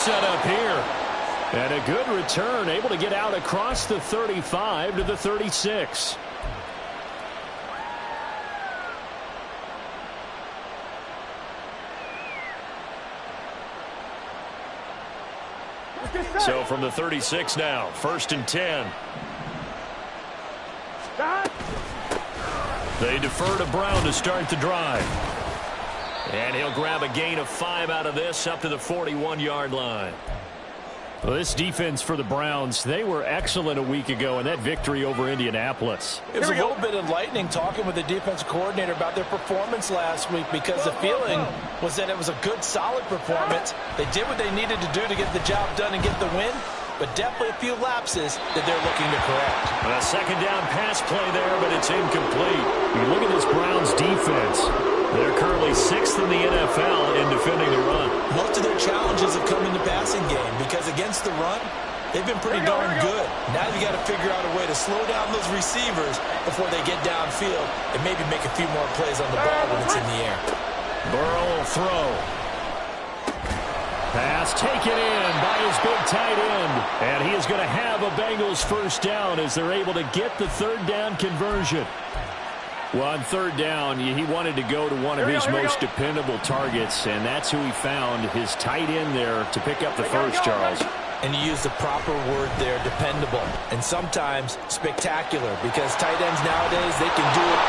Set up here. And a good return, able to get out across the 35 to the 36. So from the 36 now, 1st and 10. They defer to Brown to start the drive. And he'll grab a gain of 5 out of this up to the 41-yard line. Well, this defense for the Browns, they were excellent a week ago in that victory over Indianapolis. It was a little bit enlightening talking with the defensive coordinator about their performance last week, because the feeling was that it was a good, solid performance. They did what they needed to do to get the job done and get the win, but definitely a few lapses that they're looking to correct. A second down pass play there, but it's incomplete. You look at this Browns defense. They're currently 6th in the NFL in defending the run. Most of their challenges have come in the passing game, because against the run, they've been pretty darn good. Now you got to figure out a way to slow down those receivers before they get downfield and maybe make a few more plays on the ball when it's in the air. Burrow will throw. Pass taken in by his big tight end. And he is going to have a Bengals first down as they're able to get the 3rd down conversion. Well, on 3rd down, he wanted to go to one of his most dependable targets, and that's who he found, his tight end there, to pick up the first, Charles. And you use the proper word there, dependable, and sometimes spectacular, because tight ends nowadays, they can do it.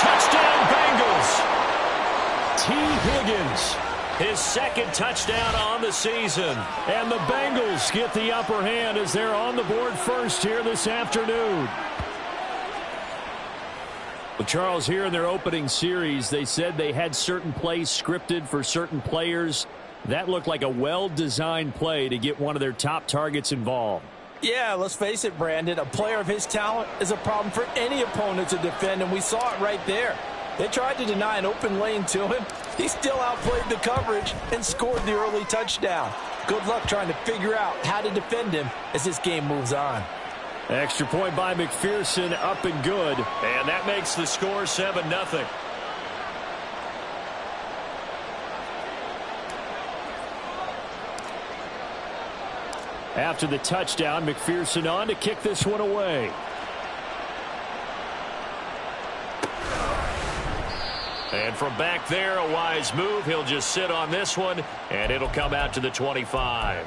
Touchdown, Bengals! T. Higgins, his 2nd touchdown on the season. And the Bengals get the upper hand as they're on the board first here this afternoon. Well, Charles, here in their opening series, they said they had certain plays scripted for certain players. That looked like a well-designed play to get one of their top targets involved. Yeah, let's face it, Brandon. A player of his talent is a problem for any opponent to defend, and we saw it right there. They tried to deny an open lane to him. He still outplayed the coverage and scored the early touchdown. Good luck trying to figure out how to defend him as this game moves on. Extra point by McPherson, up and good. And that makes the score 7-0. After the touchdown, McPherson on to kick this one away. And from back there, a wise move. He'll just sit on this one, and it'll come out to the 25.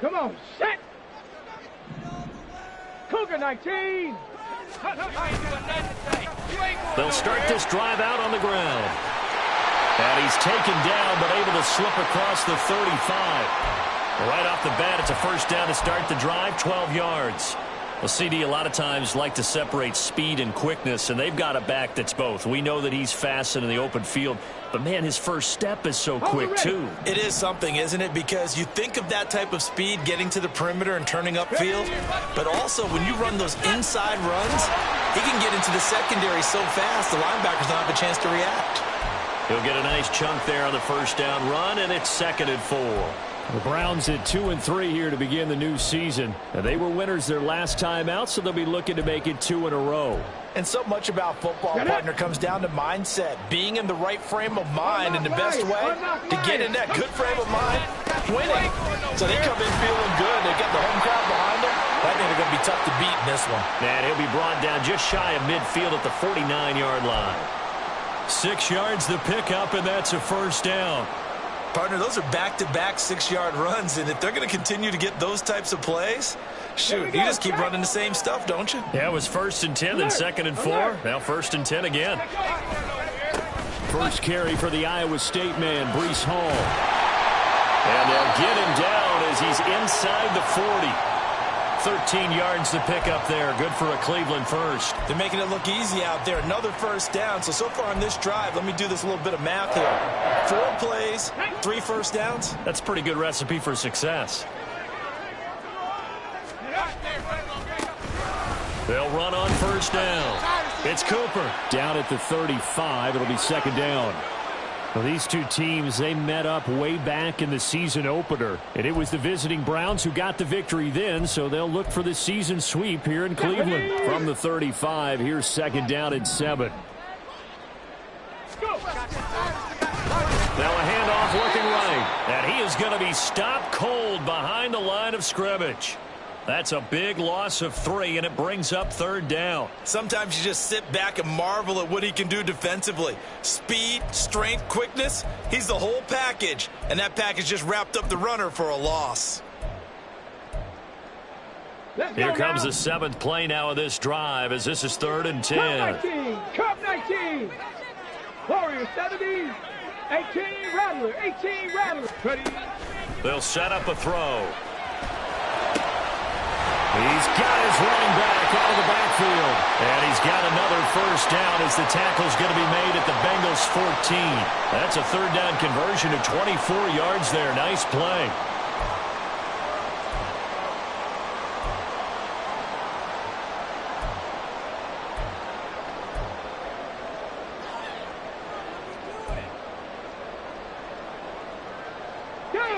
Come on, set! Cougar 19! They'll start this drive out on the ground. And he's taken down, but able to slip across the 35. Right off the bat, it's a first down to start the drive, 12 yards. Well, CD, a lot of times like to separate speed and quickness, and they've got a back that's both. We know that he's fast in the open field, but, man, his first step is so quick, too. It is something, isn't it? Because you think of that type of speed getting to the perimeter and turning upfield, but also when you run those inside runs, he can get into the secondary so fast the linebackers don't have a chance to react. He'll get a nice chunk there on the first down run, and it's 2nd and 4. The Browns at 2-3 here to begin the new season. And they were winners their last time out, so they'll be looking to make it 2 in a row. And so much about football, partner, comes down to mindset. Being in the right frame of mind, and the best way to get in that good frame of mind, winning. So they come in feeling good. They got the home crowd behind them. I think they're going to be tough to beat in this one. And he'll be brought down just shy of midfield at the 49-yard line. 6 yards the pickup, and that's a first down. Partner, those are back-to-back 6-yard runs, and if they're going to continue to get those types of plays, shoot, you just keep running the same stuff, don't you? Yeah, it was 1st and 10, then 2nd and 4. Now 1st and 10 again. First carry for the Iowa State man, Breece Hall. And they'll get him down as he's inside the 40. 13 yards to pick up there. Good for a Cleveland first. They're making it look easy out there. Another first down. So far on this drive, let me do this little bit of math here. 4 plays, 3 first downs. That's a pretty good recipe for success. They'll run on first down. It's Cooper. Down at the 35. It'll be 2nd down. Well, these two teams, they met up way back in the season opener. And it was the visiting Browns who got the victory then, so they'll look for the season sweep here in Cleveland. From the 35, here's 2nd down and 7. Now a handoff looking right. And he is going to be stopped cold behind the line of scrimmage. That's a big loss of 3, and it brings up 3rd down. Sometimes you just sit back and marvel at what he can do defensively. Speed, strength, quickness, he's the whole package. And that package just wrapped up the runner for a loss. Here comes the 7th play now of this drive as this is 3rd and 10. Cup 19. Warrior 70. 18 Rattler. 18 Rattler. Ready. They'll set up a throw. He's got his running back out of the backfield. And he's got another 1st down as the tackle's going to be made at the Bengals 14. That's a 3rd down conversion of 24 yards there. Nice play.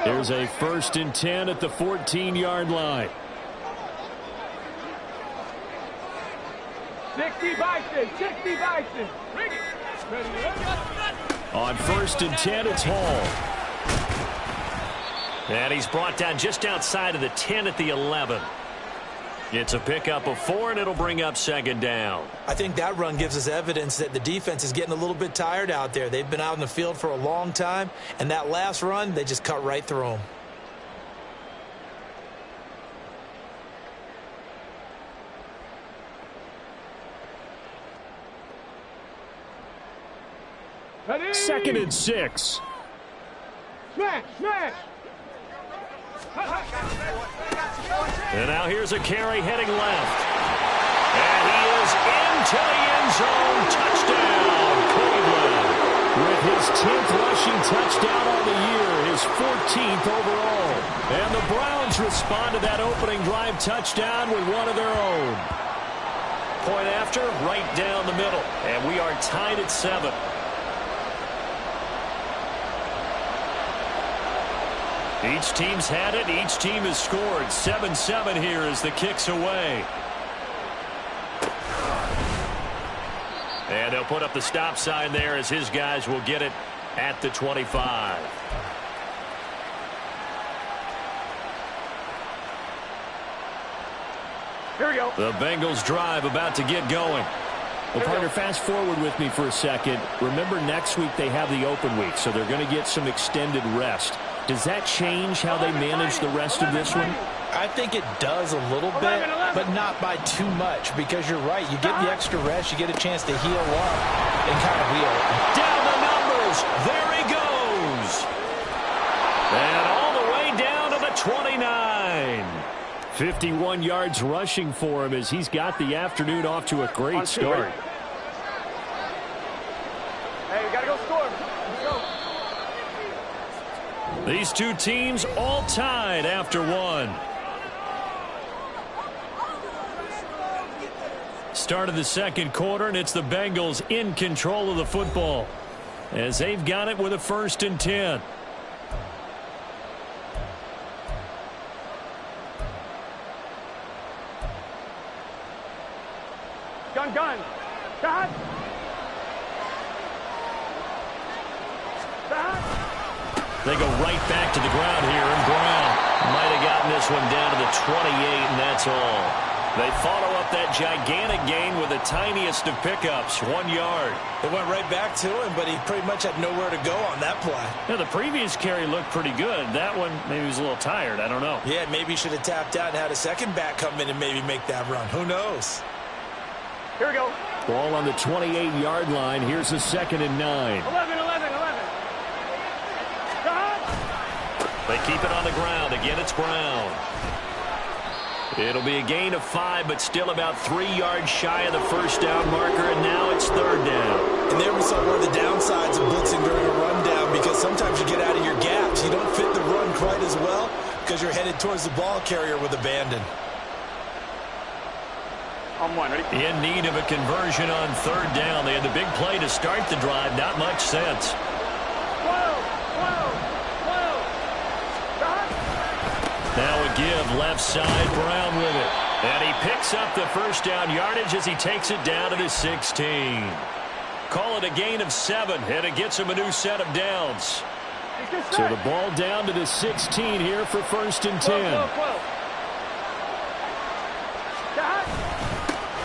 There's a 1st and 10 at the 14-yard line. 60 Bison. 60 Bison. Ready. On 1st and 10, it's Hall. And he's brought down just outside of the 10 at the 11. It's a pickup of 4, and it'll bring up 2nd down. I think that run gives us evidence that the defense is getting a little bit tired out there. They've been out in the field for a long time, and that last run, they just cut right through them. Ready. 2nd and 6. Smash. Smash. And now here's a carry heading left. And he is into the end zone. Touchdown, Cleveland. With his 10th rushing touchdown on the year, his 14th overall. And the Browns respond to that opening drive touchdown with one of their own. Point after, right down the middle. And we are tied at 7. Each team's had it. Each team has scored. 7-7 here as the kick's away. And they'll put up the stop sign there as his guys will get it at the 25. Here we go. The Bengals drive about to get going. Well, partner, fast forward with me for a second. Remember, next week they have the open week, so they're going to get some extended rest. Does that change how they manage the rest of this one? I think it does a little bit, but not by too much, because you're right. You get the extra rest. You get a chance to heal up and kind of wheel. Down the numbers. There he goes. And all the way down to the 29. 51 yards rushing for him as he's got the afternoon off to a great start. Hey, we got to go score. Let's go. These two teams all tied after 1. Start of the 2nd quarter, and it's the Bengals in control of the football as they've got it with a 1st and 10. Gun. Shot. They go right back to the ground here, and Brown might have gotten this one down to the 28, and that's all. They follow up that gigantic gain with the tiniest of pickups, 1 yard. They went right back to him, but he pretty much had nowhere to go on that play. Yeah, the previous carry looked pretty good. That one, maybe he was a little tired. I don't know. Yeah, maybe he should have tapped out and had a second back come in and maybe make that run. Who knows? Here we go. Ball on the 28-yard line. Here's a 2nd and 9. 11. They keep it on the ground. Again, it's Brown. It'll be a gain of 5, but still about 3 yards shy of the 1st down marker, and now it's 3rd down. And there we saw one of the downsides of blitzing during a rundown, because sometimes you get out of your gaps. You don't fit the run quite as well because you're headed towards the ball carrier with abandon. On 1, ready? In need of a conversion on 3rd down. They had the big play to start the drive. Not much sense. give left side. Brown with it. And he picks up the first down yardage as he takes it down to the 16. Call it a gain of 7, and it gets him a new set of downs. So the ball down to the 16 here for 1st and 10.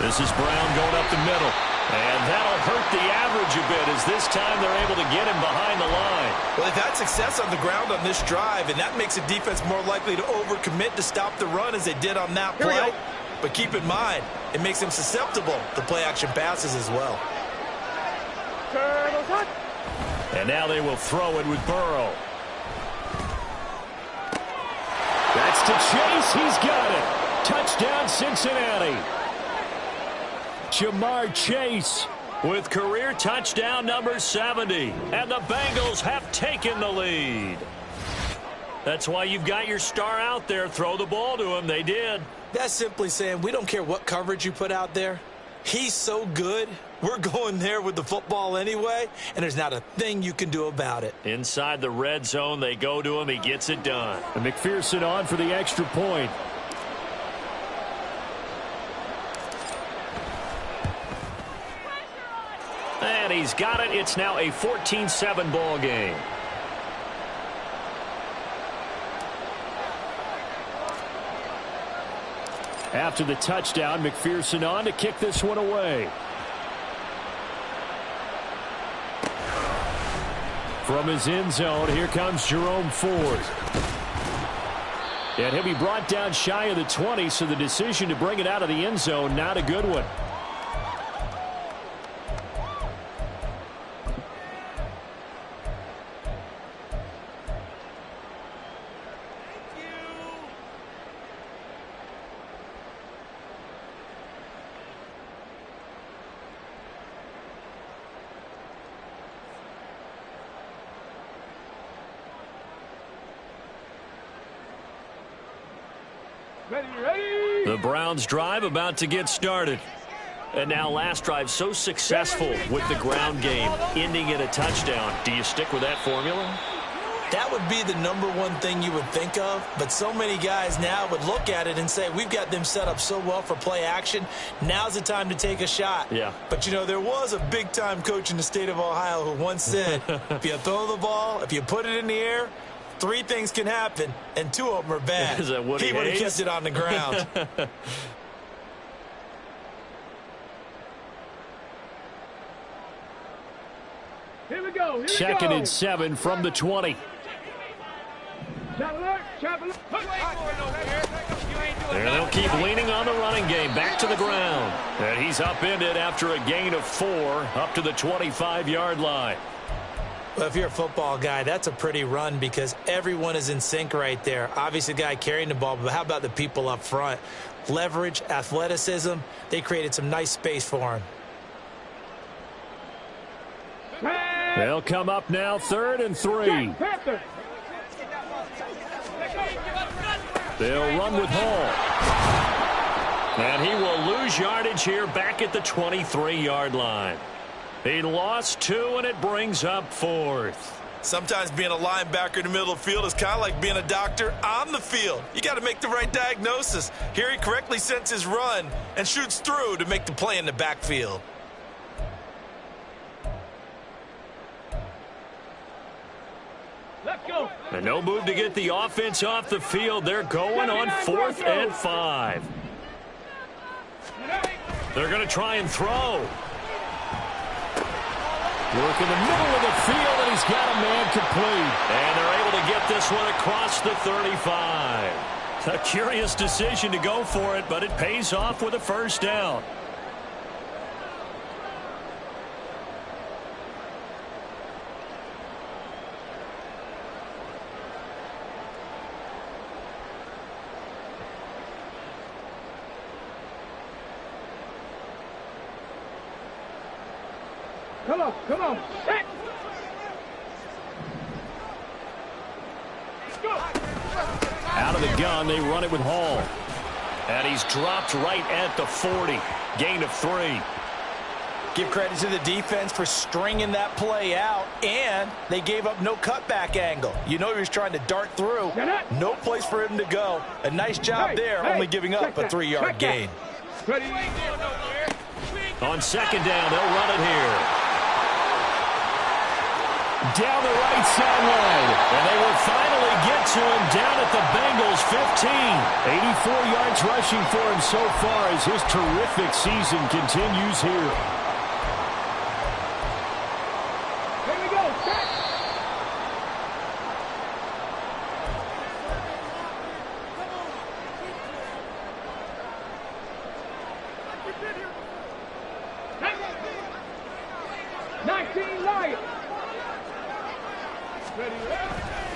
This is Brown going up the middle. And that'll hurt the average a bit as this time they're able to get him behind the line. Well, they've had success on the ground on this drive, and that makes a defense more likely to overcommit to stop the run as they did on that play. But keep in mind, it makes them susceptible to play-action passes as well. And now they will throw it with Burrow. That's to Chase. He's got it. Touchdown, Cincinnati. Jamar Chase with career touchdown number 70. And the Bengals have taken the lead. That's why you've got your star out there. Throw the ball to him. They did. That's simply saying we don't care what coverage you put out there. He's so good. We're going there with the football anyway, and there's not a thing you can do about it. Inside the red zone, they go to him. He gets it done. And McPherson on for the extra point. And he's got it. It's now a 14-7 ball game. After the touchdown, McPherson on to kick this one away. From his end zone, here comes Jerome Ford. And he'll be brought down shy of the 20, so the decision to bring it out of the end zone, not a good one. The Browns drive about to get started. And now last drive so successful with the ground game, ending in a touchdown. Do you stick with that formula? That would be the #1 thing you would think of, but so many guys now would look at it and say, we've got them set up so well for play action. Now's the time to take a shot. Yeah. But, you know, there was a big-time coach in the state of Ohio who once said, if you throw the ball, if you put it in the air, 3 things can happen, and 2 of them are bad. Is that Woody He would have Hayes? kept it on the ground. Here we go. Second and 7 from the 20. There they'll keep leaning on the running game. Back to the ground. And he's upended after a gain of 4 up to the 25-yard line. Well, if you're a football guy, that's a pretty run because everyone is in sync right there. Obviously, the guy carrying the ball, but how about the people up front? Leverage, athleticism, they created some nice space for him. They'll come up now 3rd and 3. They'll run with Hall. And he will lose yardage here back at the 23-yard line. He lost 2, and it brings up 4th. Sometimes being a linebacker in the middle of the field is kind of like being a doctor on the field. You got to make the right diagnosis. Here he correctly sends his run and shoots through to make the play in the backfield. Let's go. And no move to get the offense off the field. They're going on 4th and 5. They're going to try and throw. Work in the middle of the field, and he's got a man complete. And they're able to get this one across the 35. A curious decision to go for it, but it pays off with a first down. Come on. Hey. Out of the gun, they run it with Hall. And he's dropped right at the 40. Gain of 3. Give credit to the defense for stringing that play out, and they gave up no cutback angle. You know he was trying to dart through. No place for him to go. A nice job there, only giving up a 3-yard gain. On second down, they'll run it here. Down the right sideline. And they will finally get to him down at the Bengals 15. 84 yards rushing for him so far as his terrific season continues here. Here we go. Set.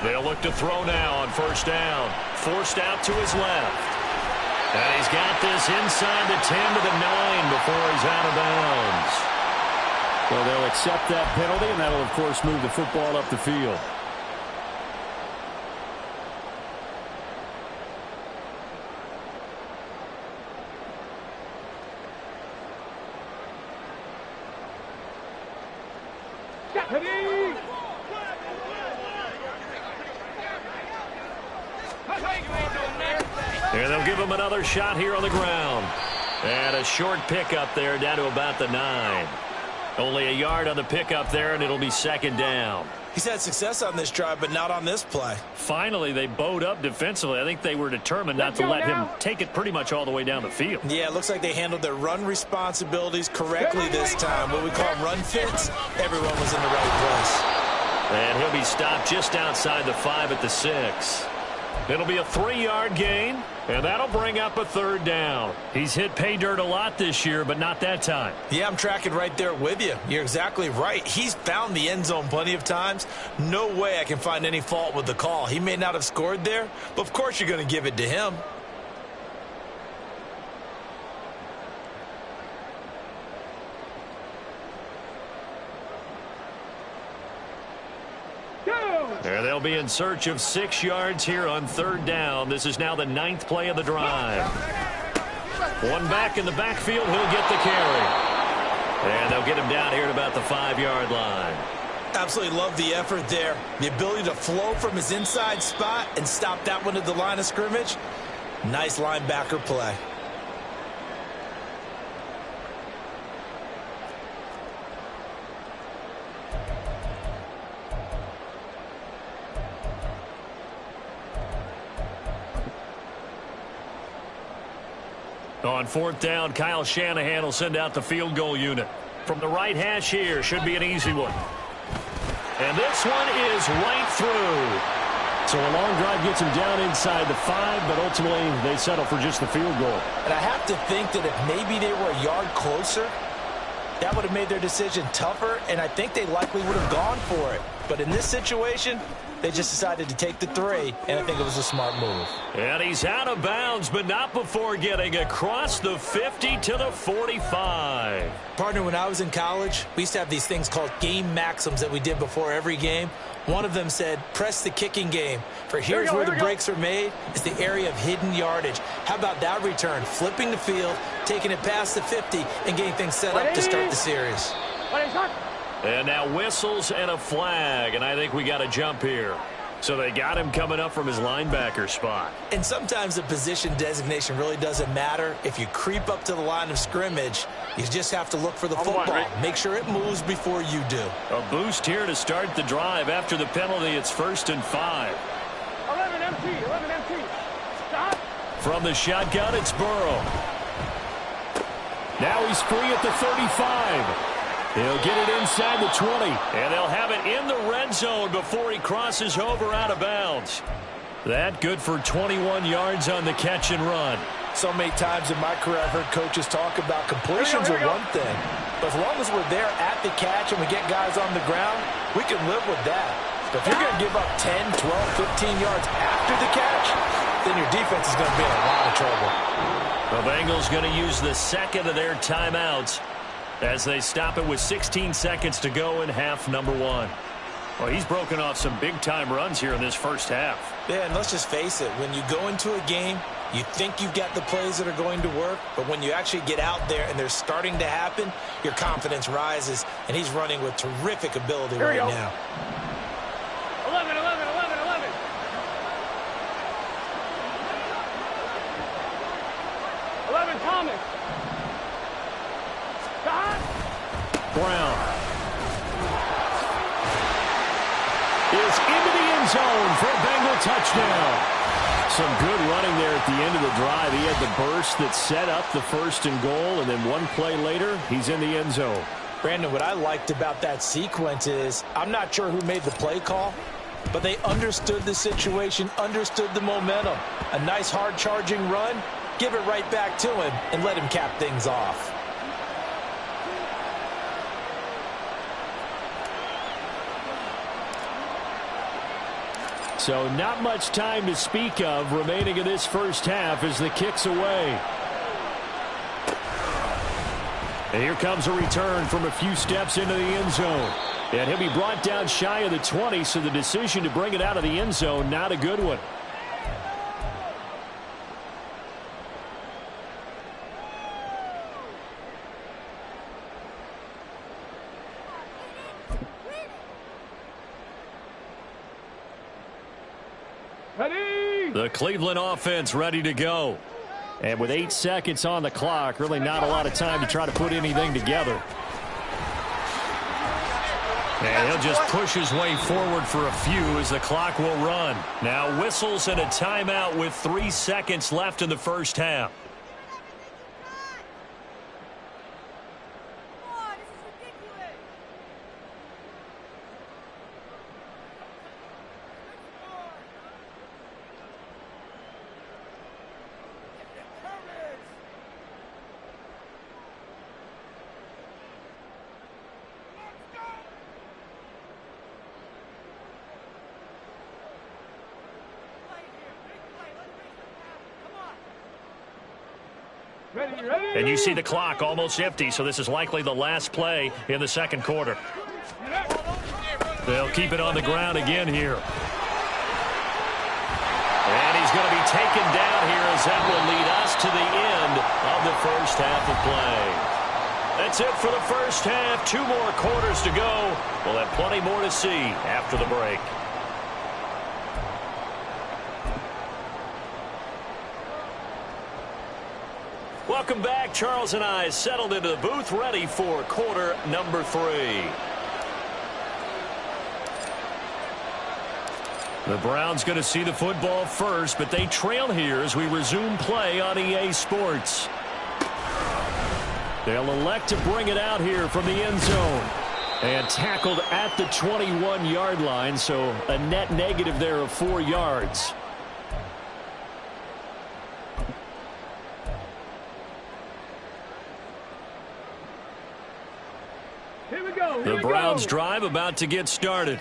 They'll look to throw now on first down. Forced out to his left. And he's got this inside the 10 to the 9 before he's out of bounds. Well, they'll accept that penalty, and that'll, of course, move the football up the field. And they'll give him another shot here on the ground. And a short pickup there down to about the 9. Only a yard on the pickup there, and it'll be second down. He's had success on this drive, but not on this play. Finally, they bowed up defensively. I think they were determined not to let him take it pretty much all the way down the field. Yeah, it looks like they handled their run responsibilities correctly this time. What we call run fits, everyone was in the right place. And he'll be stopped just outside the 5 at the 6. It'll be a 3-yard gain, and that'll bring up a third down. He's hit pay dirt a lot this year, but not that time. Yeah, I'm tracking right there with you. You're exactly right. He's found the end zone plenty of times. No way I can find any fault with the call. He may not have scored there, but of course you're going to give it to him. And they'll be in search of 6 yards here on third down. This is now the 9th play of the drive. One back in the backfield. He'll get the carry. And they'll get him down here at about the 5-yard line. Absolutely love the effort there. The ability to flow from his inside spot and stop that one at the line of scrimmage. Nice linebacker play. On fourth down, Kyle Shanahan will send out the field goal unit. From the right hash here, should be an easy one. And this one is right through. So a long drive gets him down inside the 5, but ultimately they settle for just the field goal. And I have to think that if maybe they were a yard closer, that would have made their decision tougher, and I think they likely would have gone for it. But in this situation, they just decided to take the 3, and I think it was a smart move. And he's out of bounds, but not before getting across the 50 to the 45. Partner, when I was in college, we used to have these things called game maxims that we did before every game. One of them said, press the kicking game. For here's where the breaks are made. It's the area of hidden yardage. How about that return? Flipping the field, taking it past the 50, and getting things set up to start the series. And now whistles and a flag, and I think we got a jump here. So they got him coming up from his linebacker spot. And sometimes the position designation really doesn't matter. If you creep up to the line of scrimmage, you just have to look for the football. Make sure it moves before you do. A boost here to start the drive. After the penalty, it's 1st and 5. 11 empty. Stop. From the shotgun, it's Burrow. Now he's free at the 35. He'll get it inside the 20. And they'll have it in the red zone before he crosses over out of bounds. That good for 21 yards on the catch and run. So many times in my career, I've heard coaches talk about completions are one thing. But as long as we're there at the catch and we get guys on the ground, we can live with that. But if you're going to give up 10, 12, 15 yards after the catch, then your defense is going to be in a lot of trouble. The Bengals going to use the second of their timeouts as they stop it with 16 seconds to go in half number 1. Well, he's broken off some big-time runs here in this first half. Yeah, and let's just face it. When you go into a game, You think you've got the plays that are going to work, but when you actually get out there and they're starting to happen, your confidence rises, and he's running with terrific ability right now. 11, 11, 11, 11. 11, Thomas. Brown is into the end zone for a Bengal touchdown. Some good running there at the end of the drive. He had the burst that set up the 1st and goal, and then one play later, he's in the end zone. Brandon, what I liked about that sequence is I'm not sure who made the play call, but they understood the situation, understood the momentum. A nice hard-charging run, give it right back to him, and let him cap things off. So not much time to speak of remaining in this first half as the kick's away. And here comes a return from a few steps into the end zone. And he'll be brought down shy of the 20, so the decision to bring it out of the end zone, not a good one. The Cleveland offense ready to go. And with 8 seconds on the clock, really not a lot of time to try to put anything together. And he'll just push his way forward for a few as the clock will run. Now whistles and a timeout with 3 seconds left in the first half. And you see the clock almost empty, so this is likely the last play in the second quarter. They'll keep it on the ground again here. And he's going to be taken down here as that will lead us to the end of the first half of play. That's it for the first half. 2 more quarters to go. We'll have plenty more to see after the break. Welcome back. Charles and I settled into the booth, ready for quarter number 3. The Browns going to see the football first, but they trail here as we resume play on EA Sports. They'll elect to bring it out here from the end zone. And tackled at the 21-yard line, so a net negative there of 4 yards. The Browns drive about to get started.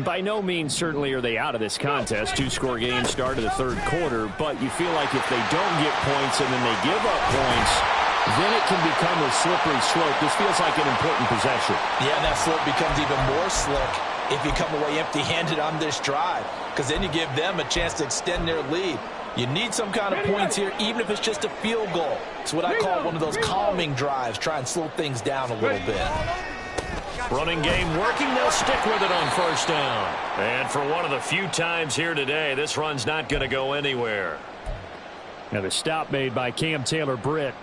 By no means certainly are they out of this contest. 2-score game start of the third quarter, but you feel like if they don't get points and then they give up points, then it can become a slippery slope. This feels like an important possession. Yeah, that slope becomes even more slick if you come away empty-handed on this drive, because then you give them a chance to extend their lead. You need some kind of points here, even if it's just a field goal. It's what I call one of those calming drives. Try and slow things down a little bit. Running game working. They'll stick with it on first down. And for one of the few times here today, this run's not going to go anywhere. Now the stop made by Cam Taylor-Britt.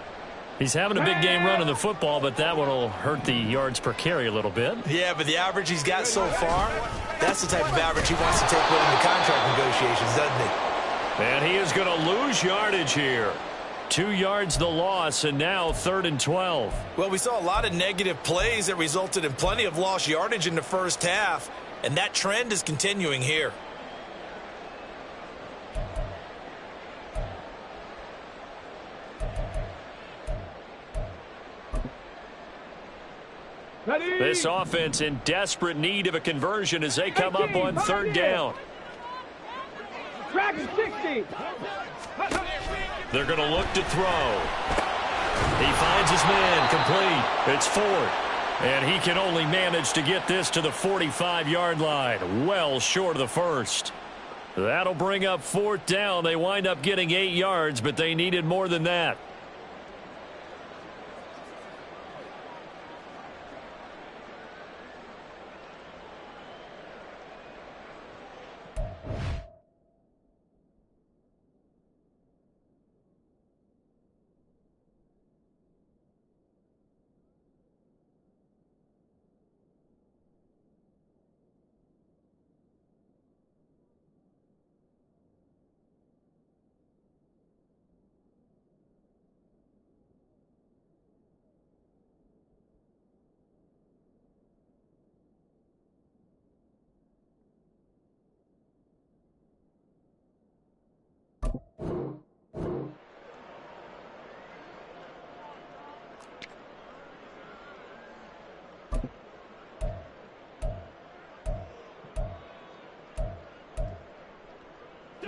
He's having a big game running the football, but that one will hurt the yards per carry a little bit. Yeah, but the average he's got so far, that's the type of average he wants to take with him in contract negotiations, doesn't he? And he is going to lose yardage here. 2 yards the loss, and now 3rd and 12. Well, we saw a lot of negative plays that resulted in plenty of lost yardage in the first half, and that trend is continuing here. Ready? This offense in desperate need of a conversion as they come up on 3rd down. Track 60. They're going to look to throw. He finds his man complete. It's Ford. And he can only manage to get this to the 45-yard line. Well short of the first. That'll bring up 4th down. They wind up getting 8 yards, but they needed more than that.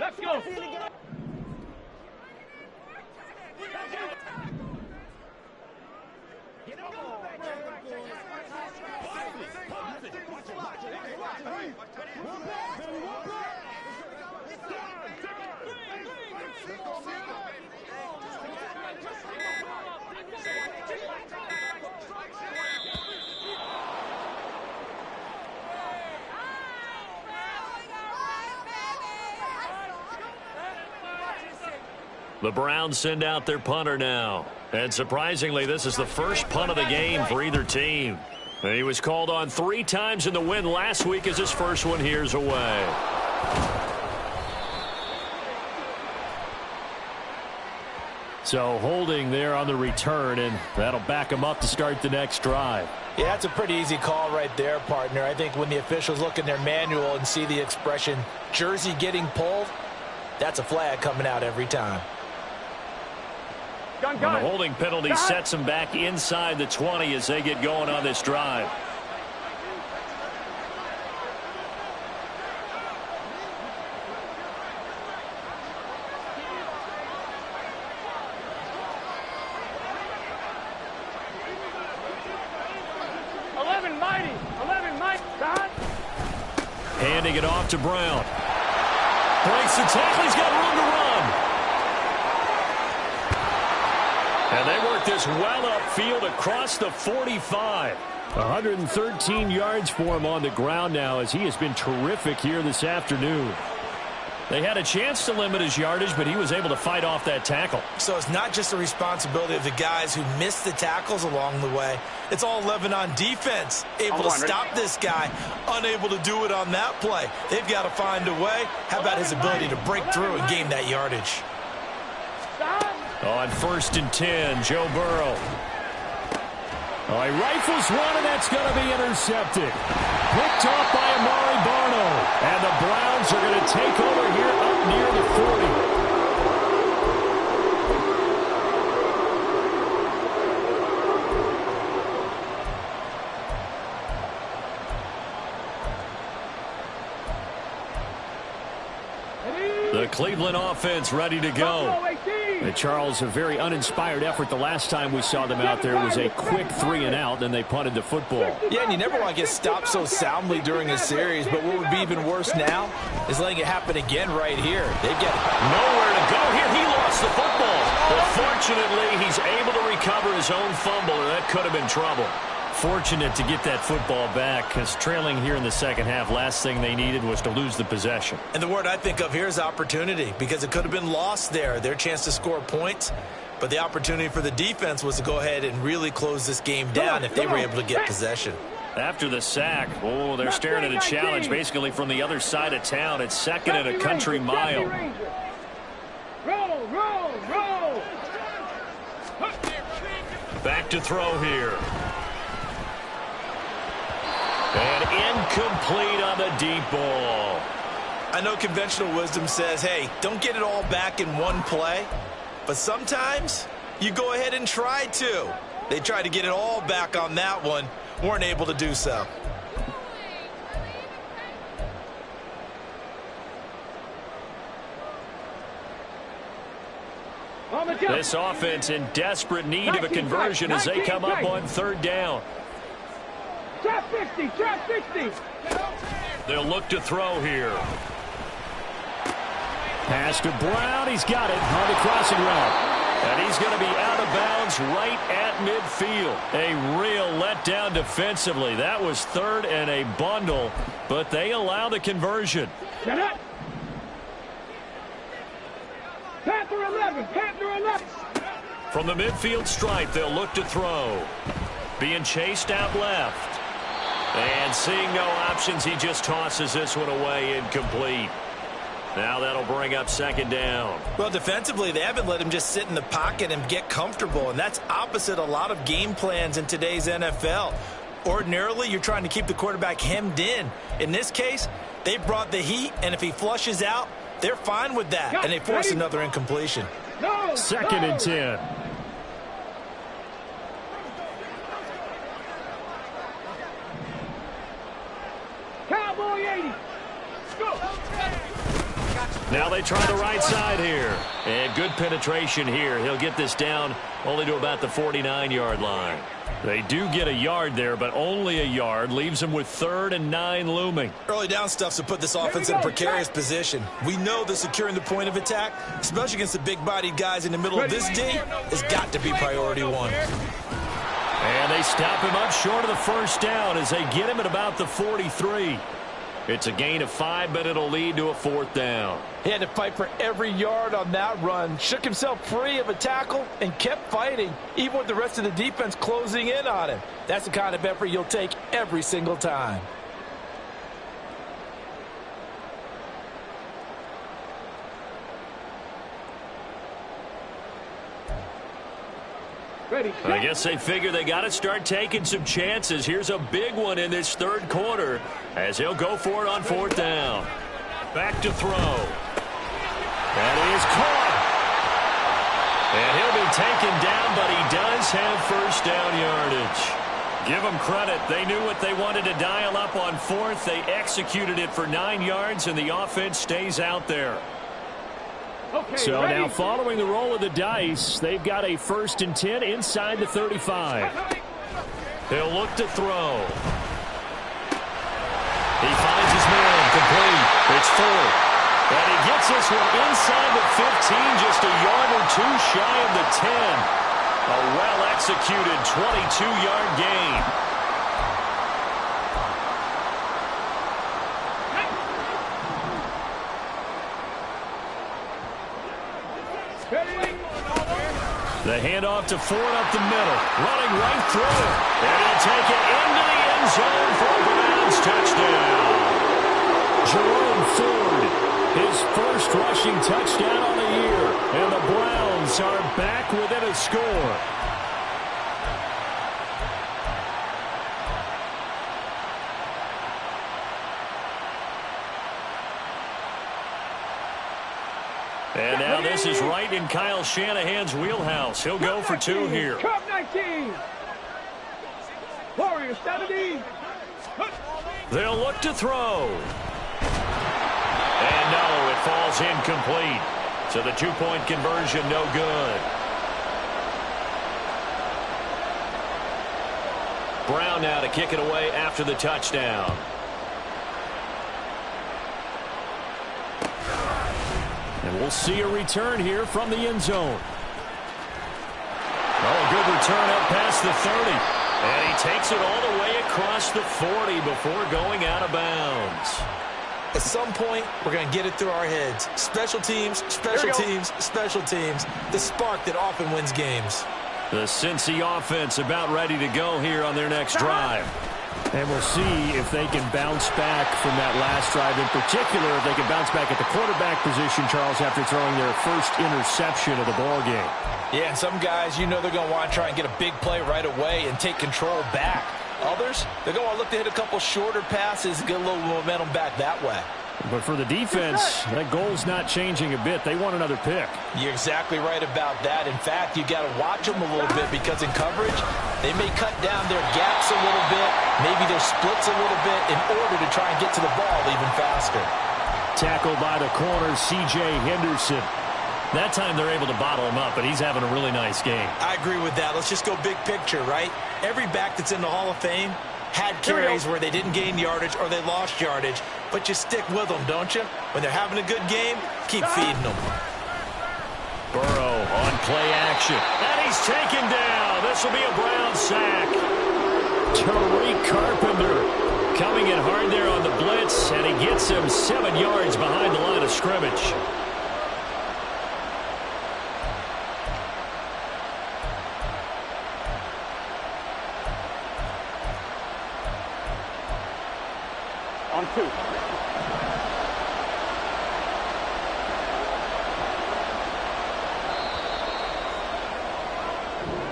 Let's go. The Browns send out their punter now. And surprisingly, this is the first punt of the game for either team. He was called on 3 times in the win last week as his first one here's away. So holding there on the return, and that'll back him up to start the next drive. Yeah, that's a pretty easy call right there, partner. I think when the officials look in their manual and see the expression, jersey getting pulled, that's a flag coming out every time. And the holding penalty sets them back inside the 20 as they get going on this drive. Handing it off to Brown. Breaks the tackle. He's got room to run. And they work this well upfield across the 45. 113 yards for him on the ground now as he has been terrific here this afternoon. They had a chance to limit his yardage, but he was able to fight off that tackle. So it's not just the responsibility of the guys who missed the tackles along the way. It's all 11 on defense. Able to stop this guy, unable to do it on that play. They've got to find a way. How about his ability to break through and gain that yardage? On 1st and 10, Joe Burrow. Oh, he rifles one, and that's going to be intercepted. Picked off by Amari Barno. And the Browns are going to take over here up near the 40. The Cleveland offense ready to go. And Charles, a very uninspired effort the last time we saw them out there was a quick 3-and-out, then they punted the football. Yeah, and you never want to get stopped so soundly during a series, but what would be even worse now is letting it happen again right here. They get nowhere to go here. He lost the football. But fortunately, he's able to recover his own fumble, or that could have been trouble. Fortunate to get that football back, because trailing here in the second half, last thing they needed was to lose the possession. And the word I think of here is opportunity, because it could have been lost there, their chance to score points. But the opportunity for the defense was to go ahead and really close this game down if they were able to get possession. After the sack, oh, they're staring at a challenge basically from the other side of town. It's 2nd and a country mile. Roll, roll, roll. Back to throw here. And incomplete on the deep ball. I know conventional wisdom says, hey, don't get it all back in one play. But sometimes you go ahead and try to. They tried to get it all back on that one. Weren't able to do so. This offense in desperate need of a conversion as they come up on 3rd down. Trap 60, trap 60. They'll look to throw here. Pass to Brown. He's got it on the crossing route. And he's going to be out of bounds right at midfield. A real letdown defensively. That was third and a bundle, but they allow the conversion. Get it. Panther 11. Panther 11. From the midfield stripe, they'll look to throw. Being chased out left. And seeing no options, he just tosses this one away incomplete. Now that'll bring up second down. Well, defensively, they haven't let him just sit in the pocket and get comfortable, and that's opposite a lot of game plans in today's NFL. Ordinarily, you're trying to keep the quarterback hemmed in. In this case, they brought the heat, and if he flushes out, they're fine with that, and they force another incompletion. No. Second and 10. Cowboy 80. Go. Now they try the right side here. And good penetration here. He'll get this down only to about the 49-yard line. They do get a yard there, but only a yard. Leaves them with 3rd and 9 looming. Early down stuff's to put this offense in a precarious position. We know that securing the point of attack, especially against the big-bodied guys in the middle of this D, has got to be priority one. And they stop him up short of the first down as they get him at about the 43. It's a gain of 5, but it'll lead to a 4th down. He had to fight for every yard on that run, shook himself free of a tackle, and kept fighting, even with the rest of the defense closing in on him. That's the kind of effort you'll take every single time. Ready. I guess they figure they got to start taking some chances. Here's a big one in this third quarter as he'll go for it on 4th down. Back to throw. That is caught. And he'll be taken down, but he does have first down yardage. Give them credit. They knew what they wanted to dial up on 4th. They executed it for 9 yards, and the offense stays out there. Okay, So ready. now following the roll of the dice, they've got a 1st and 10 inside the 35. He'll look to throw. He finds his man complete. It's 4th. And he gets this one inside the 15, just a yard or 2 shy of the 10. A well-executed 22-yard gain. The handoff to Ford up the middle. Running right through it. And he'll take it into the end zone for a Browns touchdown. Jerome Ford, his first rushing touchdown on the year. And the Browns are back within a score. And now this is right in Kyle Shanahan's wheelhouse. He'll go for 2 here. Cup 19. Warriors 70. They'll look to throw. And no, it falls incomplete. So the 2-point conversion no good. Brown now to kick it away after the touchdown. And we'll see a return here from the end zone. Oh, a good return up past the 30. And he takes it all the way across the 40 before going out of bounds. At some point, we're going to get it through our heads. Special teams, special teams, special teams. The spark that often wins games. The Cincy offense about ready to go here on their next drive. And we'll see if they can bounce back from that last drive. In particular, if they can bounce back at the quarterback position, Charles, after throwing their first interception of the ball game. Yeah, and some guys, you know they're going to want to try and get a big play right away and take control back. Others, they're going to look to hit a couple shorter passes and get a little momentum back that way. But for the defense, that goal's not changing a bit. They want another pick. You're exactly right about that. In fact, you got to watch them a little bit because in coverage, they may cut down their gaps a little bit, maybe their splits a little bit in order to try and get to the ball even faster. Tackled by the corner, C.J. Henderson. That time they're able to bottle him up, but he's having a really nice game. I agree with that. Let's just go big picture, right? Every back that's in the Hall of Fame had carries where they didn't gain yardage or they lost yardage, but you stick with them, don't you? When they're having a good game, keep feeding them. Burrow on play action. And he's taken down. This will be a Brown sack. Tariq Carpenter coming in hard there on the blitz, and he gets him 7 yards behind the line of scrimmage. On 2.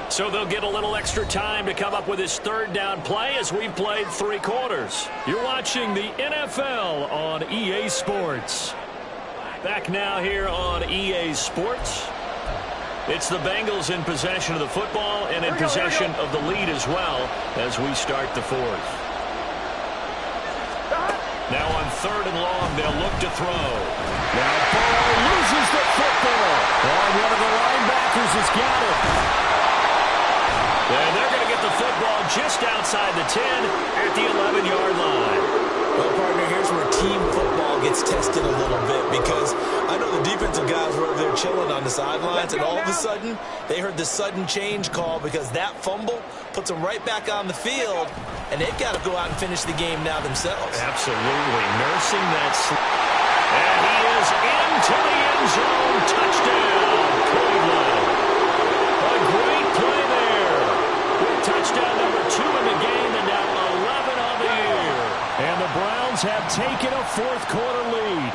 So they'll get a little extra time to come up with his third down play as we've played 3 quarters. You're watching the NFL on EA Sports. Back now here on EA Sports. It's the Bengals in possession of the football and in possession of the lead as well as we start the 4th. Now on 3rd and long, they'll look to throw. Now Burrow loses the football. And one of the linebackers has got it. And they're going to get the football just outside the 10 at the 11-yard line. Well, partner, here's where team football gets tested a little bit because I know the defensive guys were over there chilling on the sidelines, and all of a sudden they heard the sudden change call because that fumble puts them right back on the field, and they've got to go out and finish the game now themselves. Absolutely. Nursing that and he is into the end zone. Touchdown, Cleveland. A great play there. With touchdown number 2 in the game and now 11 on the year. And the Browns have taken a 4th quarter lead.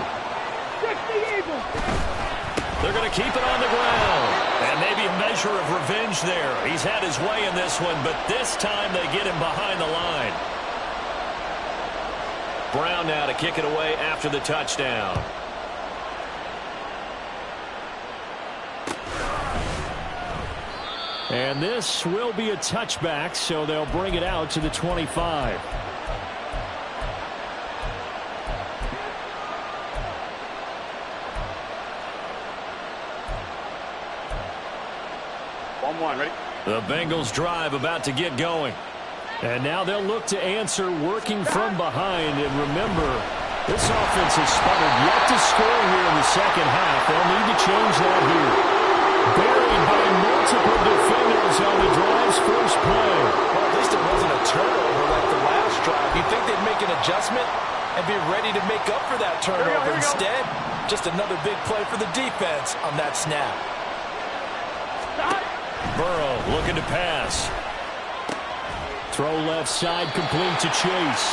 They're going to keep it on the ground. And maybe a measure of revenge there. He's had his way in this one, but this time they get him behind the line. Brown now to kick it away after the touchdown. And this will be a touchback, so they'll bring it out to the 25. Ready? The Bengals drive about to get going. And now they'll look to answer working from behind. And remember, this offense has sputtered yet to score here in the second half. They'll need to change that here. Buried by multiple defenders on the drive's first play. Well, at least it wasn't a turnover like the last drive. You'd think they'd make an adjustment and be ready to make up for that turnover. Instead, just another big play for the defense on that snap. Burrow looking to pass. Throw left side, complete to Chase.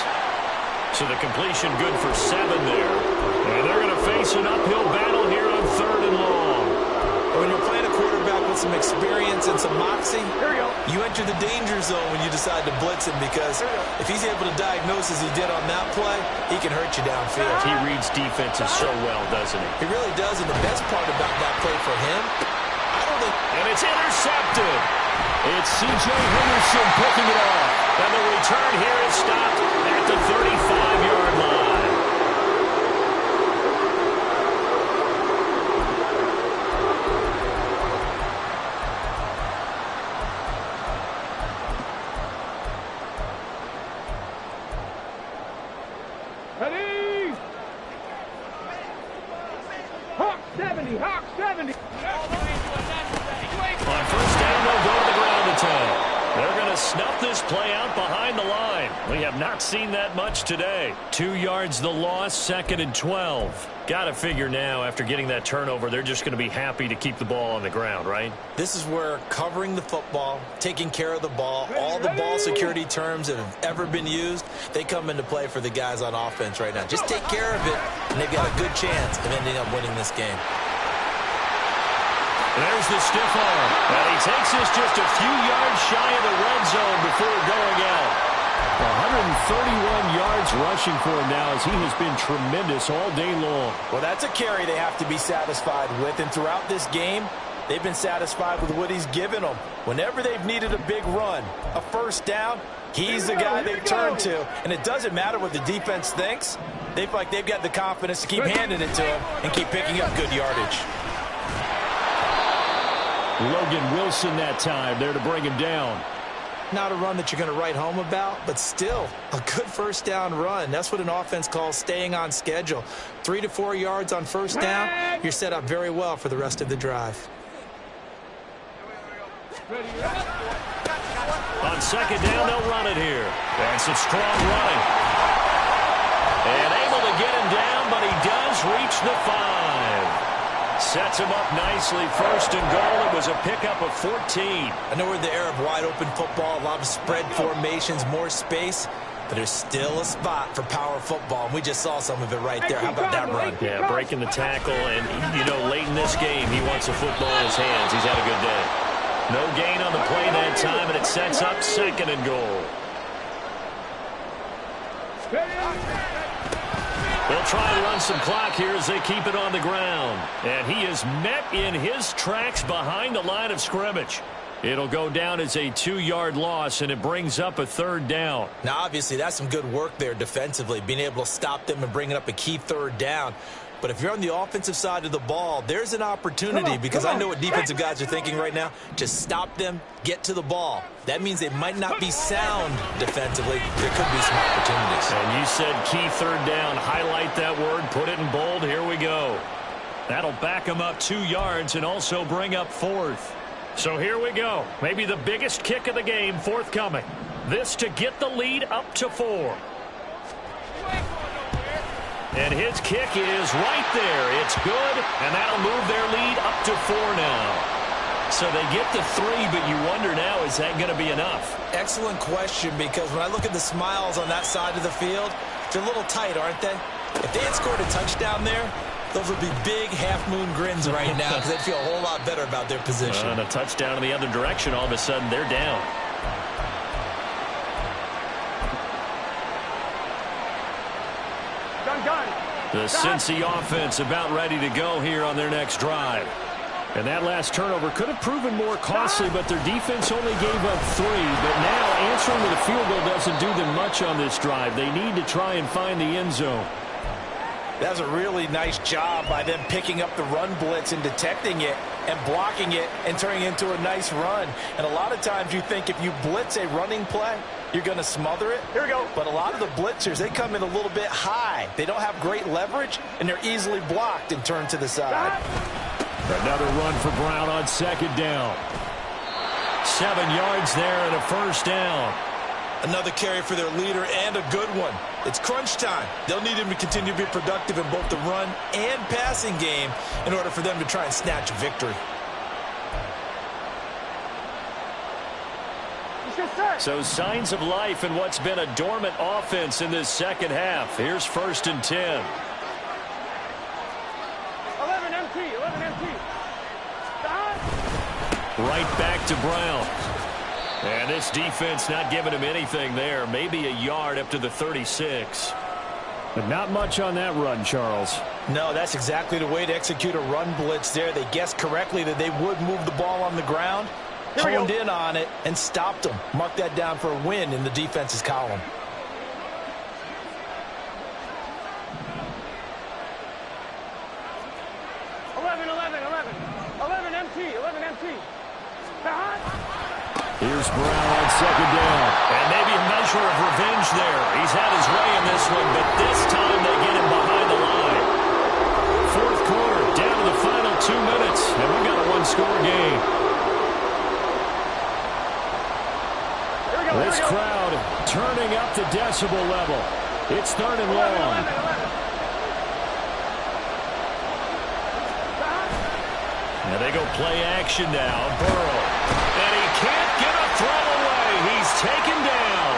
So the completion good for 7 there. And they're going to face an uphill battle here on 3rd and long. When you're playing a quarterback with some experience and some moxie, you enter the danger zone when you decide to blitz him because if he's able to diagnose as he did on that play, he can hurt you downfield. He reads defenses so well, doesn't he? He really does, and the best part about that play for him, I don't think... And it's intercepted. It's C.J. Henderson picking it off. And the return here is stopped at the 35-yard line. Ready? Hawk 70, Hawk 70. On first down, they'll go to the ground attack. They're going to snuff this play out behind the line. We have not seen that much today. 2 yards the loss, 2nd and 12. Got to figure now, after getting that turnover, they're just going to be happy to keep the ball on the ground, right? This is where covering the football, taking care of the ball, all the ball security terms that have ever been used, they come into play for the guys on offense right now. Just take care of it, and they've got a good chance of ending up winning this game. There's the stiff arm. And he takes this just a few yards shy of the red zone before going out. 131 yards rushing for him now as he has been tremendous all day long. Well, that's a carry they have to be satisfied with, and throughout this game, they've been satisfied with what he's given them. Whenever they've needed a big run, a first down, he's the guy they turn to. And it doesn't matter what the defense thinks. They feel like they've got the confidence to keep handing it to him and keep picking up good yardage. Logan Wilson that time there to bring him down. Not a run that you're going to write home about, but still a good first down run. That's what an offense calls staying on schedule. 3 to 4 yards on first down, you're set up very well for the rest of the drive. On second down, they'll run it here. And some strong running. And able to get him down, but he does reach the 5. Sets him up nicely. First and goal. It was a pickup of 14. I know we're in the era of wide-open football, a lot of spread formations, more space, but there's still a spot for power football, and we just saw some of it right there. How about that run? Yeah, breaking the tackle, and, you know, late in this game, he wants the football in his hands. He's had a good day. No gain on the play that time, and it sets up second and goal. They'll try and run some clock here as they keep it on the ground. And he is met in his tracks behind the line of scrimmage. It'll go down as a 2-yard loss, and it brings up a third down. Now, obviously, that's some good work there defensively, being able to stop them and bringing up a key third down. But if you're on the offensive side of the ball, there's an opportunity, because I know what defensive guys are thinking right now. Just stop them, get to the ball. That means they might not be sound defensively. There could be some opportunities. And you said key third down. Highlight that word. Put it in bold. Here we go. That'll back them up 2 yards and also bring up fourth. So here we go. Maybe the biggest kick of the game forthcoming. This to get the lead up to 4. And his kick is right there. It's good, and that'll move their lead up to 4 now. So they get to 3, but you wonder now, is that going to be enough? Excellent question, because when I look at the smiles on that side of the field, they're a little tight, aren't they? If they had scored a touchdown there, those would be big half-moon grins right now, because they'd feel a whole lot better about their position. And a touchdown in the other direction, all of a sudden they're down. The Cincy offense about ready to go here on their next drive. And that last turnover could have proven more costly, but their defense only gave up 3. But now answering with a field goal doesn't do them much on this drive. They need to try and find the end zone. That was a really nice job by them picking up the run blitz and detecting it and blocking it and turning it into a nice run. And a lot of times you think if you blitz a running play, you're going to smother it. Here we go. But a lot of the blitzers, they come in a little bit high. They don't have great leverage, and they're easily blocked and turned to the side. Another run for Brown on second down. 7 yards there and a first down. Another carry for their leader, and a good one. It's crunch time. They'll need him to continue to be productive in both the run and passing game in order for them to try and snatch a victory. So signs of life in what's been a dormant offense in this second half. Here's 1st and 10. 11 MT, 11 MT. Right back to Brown. And this defense not giving him anything there. Maybe a yard up to the 36. But not much on that run, Charles. No, that's exactly the way to execute a run blitz there. They guessed correctly that they would move the ball on the ground, honed in on it, and stopped them. Mark that down for a win in the defense's column. Here's Brown on second down. And maybe a measure of revenge there. He's had his way in this one, but this time they get him behind the line. Fourth quarter, down to the final 2 minutes, and we got a one-score game. This crowd turning up the decibel level. It's 3rd and long. Now they go play action now. Burrow. And he can't get a throw away. He's taken down.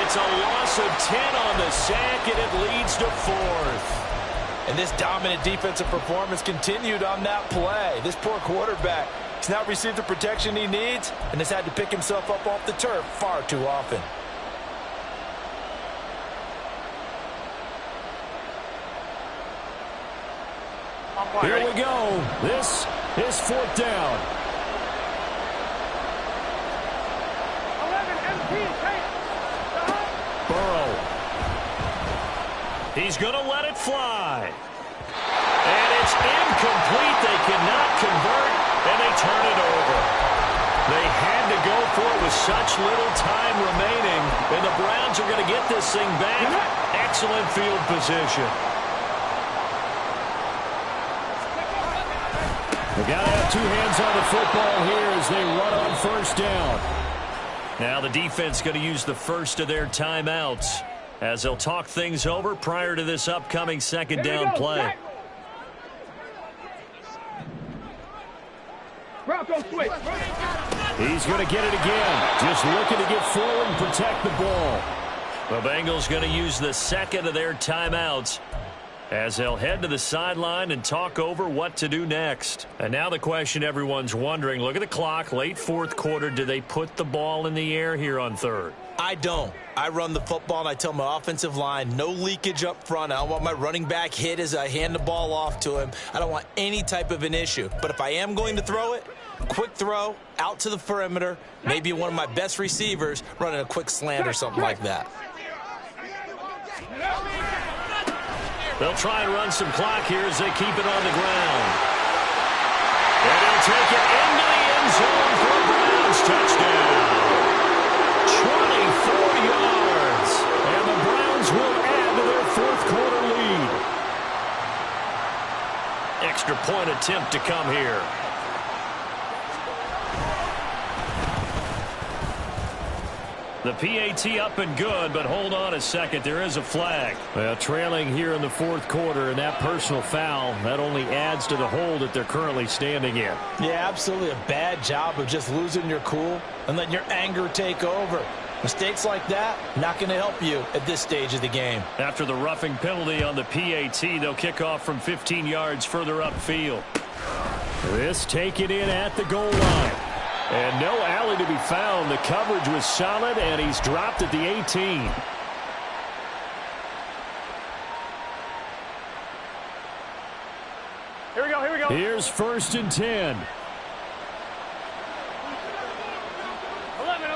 It's a loss of 10 on the sack, and it leads to 4th. And this dominant defensive performance continued on that play. This poor quarterback has not received the protection he needs and has had to pick himself up off the turf far too often. Here we go. This is 4th down. 11 MT, Burrow. He's going to let it fly. And it's incomplete. They cannot convert, and they turn it over. They had to go for it with such little time remaining, and the Browns are going to get this thing back. Excellent field position. They got to have two hands on the football here as they run on first down. Now the defense going to use the first of their timeouts as they'll talk things over prior to this upcoming second down play. He's going to get it again. Just looking to get forward and protect the ball. The Bengals going to use the second of their timeouts as they'll head to the sideline and talk over what to do next. And now the question everyone's wondering, look at the clock, late fourth quarter, do they put the ball in the air here on third? I don't. I run the football, and I tell my offensive line, no leakage up front. I don't want my running back hit as I hand the ball off to him. I don't want any type of an issue. But if I am going to throw it, quick throw, out to the perimeter, maybe one of my best receivers running a quick slant or something like that. They'll try and run some clock here as they keep it on the ground. And he'll take it into the end zone for a Browns touchdown. 24 yards. And the Browns will add to their fourth quarter lead. Extra point attempt to come here. The PAT up and good, but hold on a second. There is a flag. Well, trailing here in the fourth quarter, and that personal foul, that only adds to the hole that they're currently standing in. Yeah, absolutely a bad job of just losing your cool and letting your anger take over. Mistakes like that, not going to help you at this stage of the game. After the roughing penalty on the PAT, they'll kick off from 15 yards further upfield. This taken in at the goal line. And no alley to be found. The coverage was solid, and he's dropped at the 18. Here we go, here we go. Here's 1st and 10. 11.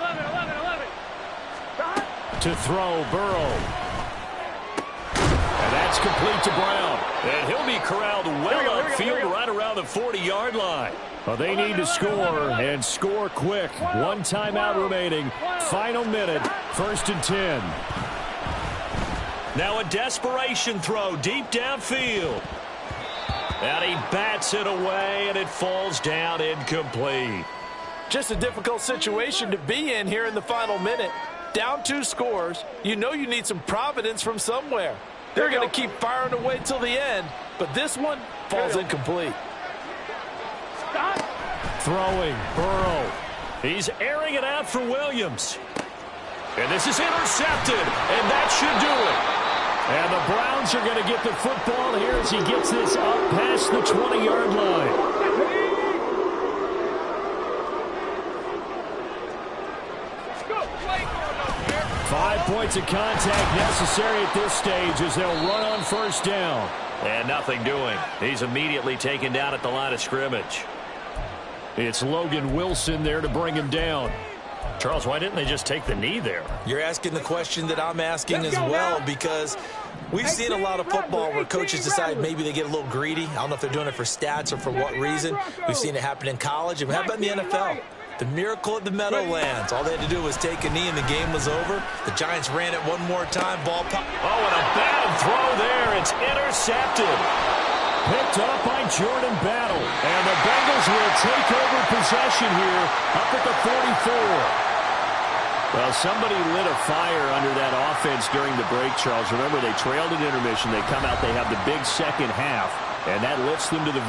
To throw, Burrow. And that's complete to Brown. And he'll be corralled well upfield right around the 40-yard line. Well, they need to score, and score quick. One timeout remaining. Final minute, 1st and 10. Now a desperation throw deep downfield. And he bats it away, and it falls down incomplete. Just a difficult situation to be in here in the final minute. Down 2 scores. You know you need some providence from somewhere. They're going to keep firing away till the end, but this one falls incomplete. Throwing, Burrow. He's airing it out for Williams. And this is intercepted, and that should do it. And the Browns are going to get the football here as he gets this up past the 20-yard line. 5 points of contact necessary at this stage as they'll run on first down. And nothing doing. He's immediately taken down at the line of scrimmage. It's Logan Wilson there to bring him down. Charles, why didn't they just take the knee there? You're asking the question that I'm asking as well, because we've seen a lot of football where coaches decide maybe they get a little greedy. I don't know if they're doing it for stats or for what reason. We've seen it happen in college. And how about in the NFL? The miracle at the Meadowlands. All they had to do was take a knee and the game was over. The Giants ran it one more time. Ball pop. Oh, and a bad throw there. It's intercepted. Picked up by Jordan Battle. And the Bengals will take over possession here up at the 44. Well, somebody lit a fire under that offense during the break, Charles. Remember, they trailed at intermission. They come out, they have the big second half, and that lifts them to the victory.